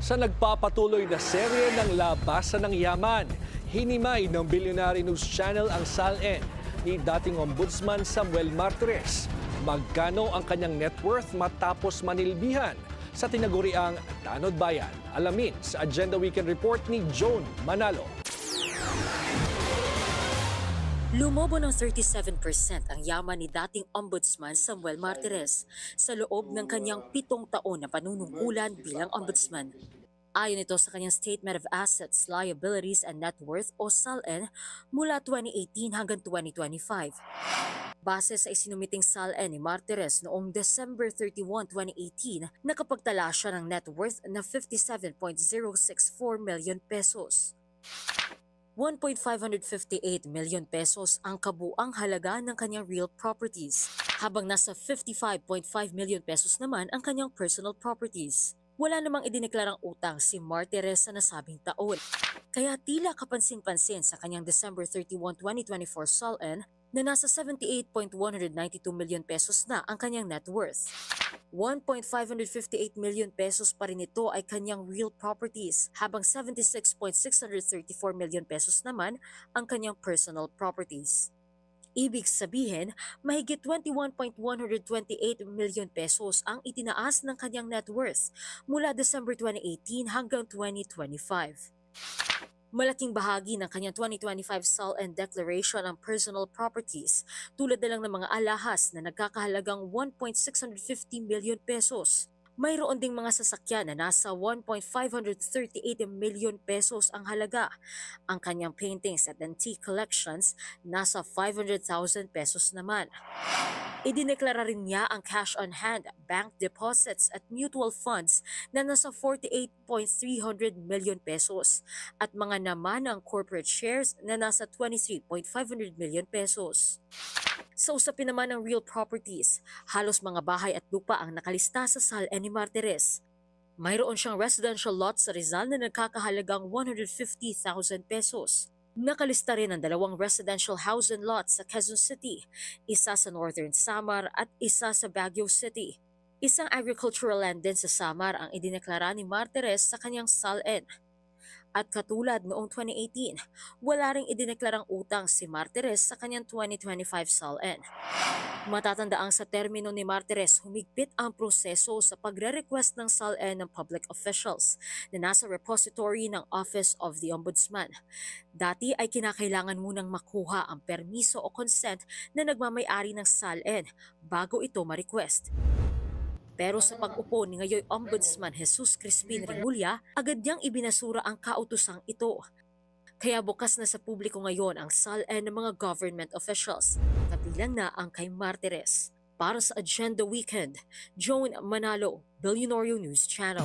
Sa nagpapatuloy na serye ng Labasan ng Yaman, hinimay ng Billionaire News Channel ang SALN ni dating Ombudsman Samuel Martires. Magkano ang kanyang net worth matapos manilbihan sa tinaguriang Tanod Bayan? Alamin sa Agenda Weekend Report ni Joan Manalo. Lumobo ng 37% ang yaman ni dating Ombudsman Samuel Martires sa loob ng kanyang 7 taon na panunungkulan bilang Ombudsman. Ayon ito sa kanyang Statement of Assets, Liabilities and Net Worth o SALN mula 2018 hanggang 2025. Base sa isinumiting SALN ni Martires noong December 31, 2018, nakapagtala siya ng net worth na 57.064 million pesos. 1.558 million pesos ang kabuang halaga ng kanyang real properties, habang nasa 55.5 million pesos naman ang kanyang personal properties. Wala namang idineklarang utang si Martires sa nasabing taon, kaya tila kapansin-pansin sa kanyang December 31, 2024 SALN na nasa 78.192 million pesos na ang kanyang net worth. 1.558 million pesos pa rin ito ay kanyang real properties, habang 76.634 million pesos naman ang kanyang personal properties. Ibig sabihin, mahigit 21.128 million pesos ang itinaas ng kanyang net worth mula December 2018 hanggang 2025. Malaking bahagi ng kanyang 2025 SALN declaration ang personal properties, tulad na lang ng mga alahas na nagkakahalagang 1.650 million pesos. Mayroon ding mga sasakyan na nasa 1.538 million pesos ang halaga. Ang kanyang paintings at antique collections nasa 500,000 pesos naman. Idineklara rin niya ang cash on hand, bank deposits at mutual funds na nasa 48.300 million pesos at mga naman ng corporate shares na nasa 23.500 million pesos. Sa usapin naman ng real properties, halos mga bahay at lupa ang nakalista sa SALN ni Martires. Mayroon siyang residential lot sa Rizal na nagkakahalagang 150,000 pesos. Nakalista rin ang 2 residential house and lots sa Quezon City, isa sa Northern Samar at isa sa Baguio City. Isang agricultural land din sa Samar ang idineklara ni Martires sa kanyang SALN. At katulad noong 2018, wala ring idineklarang utang si Martires sa kanyang 2025 SALN. Matatandaang sa termino ni Martires, humigpit ang proseso sa pagre-request ng SALN ng public officials na nasa repository ng Office of the Ombudsman. Dati ay kinakailangan munang makuha ang permiso o consent na nagmamay-ari ng SALN bago ito ma-request. Pero sa pag-upo ni ngayon Ombudsman Jesus Crispin Remulla, agad niyang ibinasura ang kautosang ito. Kaya bukas na sa publiko ngayon ang SALN ng mga government officials, kabilang na ang kay Martires. Para sa Agenda Weekend, Joan Manalo, Billionaire News Channel.